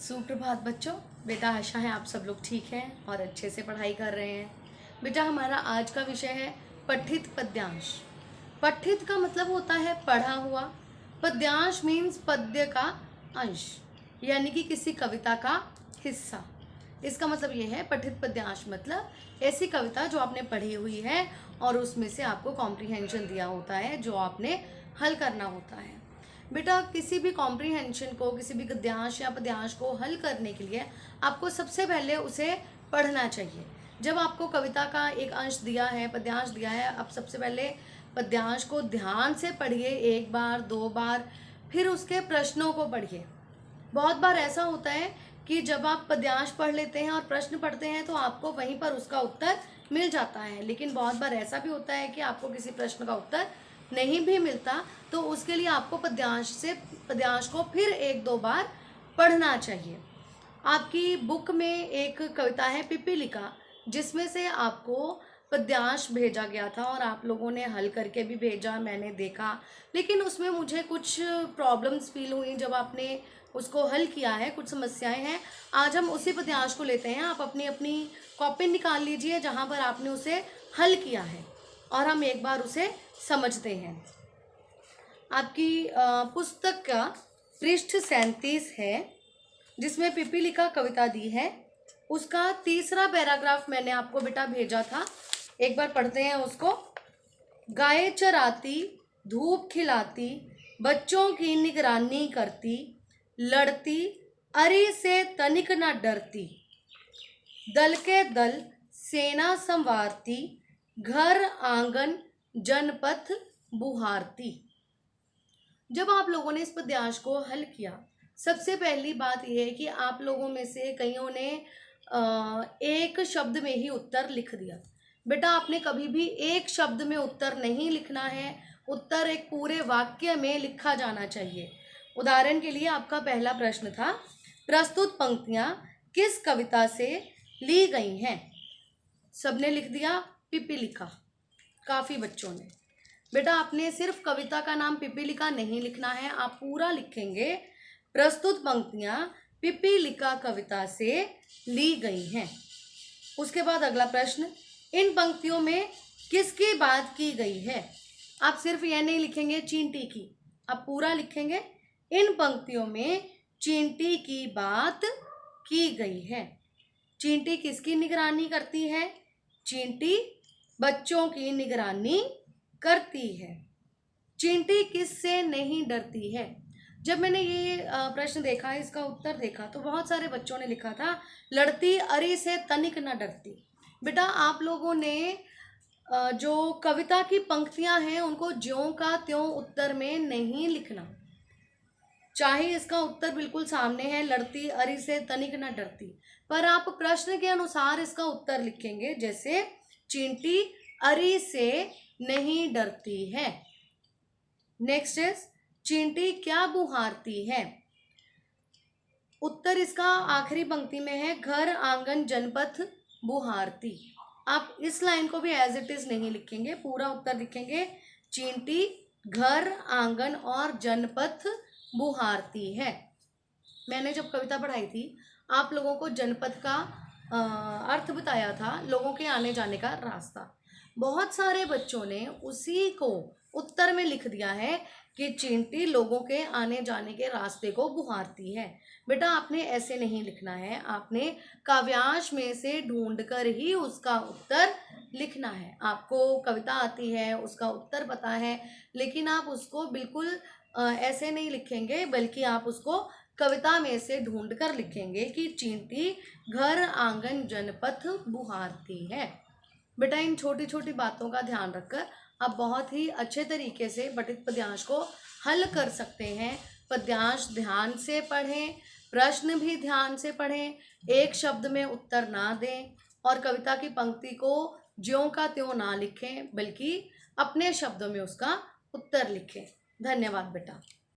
सुप्रभात बच्चों। बेटा आशा है आप सब लोग ठीक हैं और अच्छे से पढ़ाई कर रहे हैं। बेटा हमारा आज का विषय है पठित पद्यांश। पठित का मतलब होता है पढ़ा हुआ। पद्यांश मीन्स पद्य का अंश, यानी कि किसी कविता का हिस्सा। इसका मतलब ये है पठित पद्यांश मतलब ऐसी कविता जो आपने पढ़ी हुई है और उसमें से आपको कॉम्प्रिहेंशन दिया होता है, जो आपने हल करना होता है। बेटा किसी भी कॉम्प्रिहेंशन को, किसी भी गद्यांश या पद्यांश को हल करने के लिए आपको सबसे पहले उसे पढ़ना चाहिए। जब आपको कविता का एक अंश दिया है, पद्यांश दिया है, आप सबसे पहले पद्यांश को ध्यान से पढ़िए, एक बार दो बार, फिर उसके प्रश्नों को पढ़िए। बहुत बार ऐसा होता है कि जब आप पद्यांश पढ़ लेते हैं और प्रश्न पढ़ते हैं तो आपको वहीं पर उसका उत्तर मिल जाता है, लेकिन बहुत बार ऐसा भी होता है कि आपको किसी प्रश्न का उत्तर नहीं भी मिलता, तो उसके लिए आपको पद्यांश को फिर एक दो बार पढ़ना चाहिए। आपकी बुक में एक कविता है पिपीलिका, जिसमें से आपको पद्यांश भेजा गया था और आप लोगों ने हल करके भी भेजा, मैंने देखा, लेकिन उसमें मुझे कुछ प्रॉब्लम्स फील हुई जब आपने उसको हल किया है, कुछ समस्याएं हैं। आज हम उसी पद्यांश को लेते हैं। आप अपनी अपनी कॉपी निकाल लीजिए जहाँ पर आपने उसे हल किया है और हम एक बार उसे समझते हैं। आपकी पुस्तक का पृष्ठ 37 है, जिसमें पिपीलिका कविता दी है। उसका तीसरा पैराग्राफ मैंने आपको बेटा भेजा था, एक बार पढ़ते हैं उसको। गाय चराती, धूप खिलाती, बच्चों की निगरानी करती, लड़ती अरी से तनिक न डरती, दल के दल सेना संवारती, घर आंगन जनपथ बुहारती। जब आप लोगों ने इस पद्यांश को हल किया, सबसे पहली बात यह है कि आप लोगों में से कईयों ने एक शब्द में ही उत्तर लिख दिया। बेटा आपने कभी भी एक शब्द में उत्तर नहीं लिखना है, उत्तर एक पूरे वाक्य में लिखा जाना चाहिए। उदाहरण के लिए आपका पहला प्रश्न था, प्रस्तुत पंक्तियां किस कविता से ली गई हैं? सबने लिख दिया पिपीलिका, काफ़ी बच्चों ने। बेटा आपने सिर्फ कविता का नाम पिपीलिका नहीं लिखना है, आप पूरा लिखेंगे प्रस्तुत पंक्तियां पिपीलिका कविता से ली गई हैं। उसके बाद अगला प्रश्न, इन पंक्तियों में किसकी बात की गई है? आप सिर्फ यह नहीं लिखेंगे चींटी की, आप पूरा लिखेंगे इन पंक्तियों में चींटी की बात की गई है। चींटी किसकी निगरानी करती है? चींटी बच्चों की निगरानी करती है। चींटी किससे नहीं डरती है? जब मैंने ये प्रश्न देखा, इसका उत्तर देखा, तो बहुत सारे बच्चों ने लिखा था लड़ती अरी से तनिक न डरती। बेटा आप लोगों ने जो कविता की पंक्तियां हैं उनको ज्यों का त्यों उत्तर में नहीं लिखना। चाहे इसका उत्तर बिल्कुल सामने है, लड़ती अरी से तनिक न डरती, पर आप प्रश्न के अनुसार इसका उत्तर लिखेंगे, जैसे चींटी अरी से नहीं डरती है। नेक्स्ट इज चींटी क्या बुहारती है? उत्तर इसका आखिरी पंक्ति में है, घर आंगन जनपथ बुहारती। आप इस लाइन को भी एज इट इज नहीं लिखेंगे, पूरा उत्तर लिखेंगे चींटी घर आंगन और जनपथ बुहारती है। मैंने जब कविता पढ़ाई थी आप लोगों को जनपथ का अर्थ बताया था, लोगों के आने जाने का रास्ता। बहुत सारे बच्चों ने उसी को उत्तर में लिख दिया है कि चींटी लोगों के आने जाने के रास्ते को बुहारती है। बेटा आपने ऐसे नहीं लिखना है, आपने काव्यांश में से ढूंढकर ही उसका उत्तर लिखना है। आपको कविता आती है, उसका उत्तर पता है, लेकिन आप उसको बिल्कुल ऐसे नहीं लिखेंगे, बल्कि आप उसको कविता में से ढूंढकर लिखेंगे कि चींटी घर आंगन जनपथ बुहारती है। बेटा इन छोटी छोटी बातों का ध्यान रखकर आप बहुत ही अच्छे तरीके से पठित पद्यांश को हल कर सकते हैं। पद्यांश ध्यान से पढ़ें, प्रश्न भी ध्यान से पढ़ें, एक शब्द में उत्तर ना दें और कविता की पंक्ति को ज्यों का त्यों ना लिखें, बल्कि अपने शब्दों में उसका उत्तर लिखें। धन्यवाद बेटा।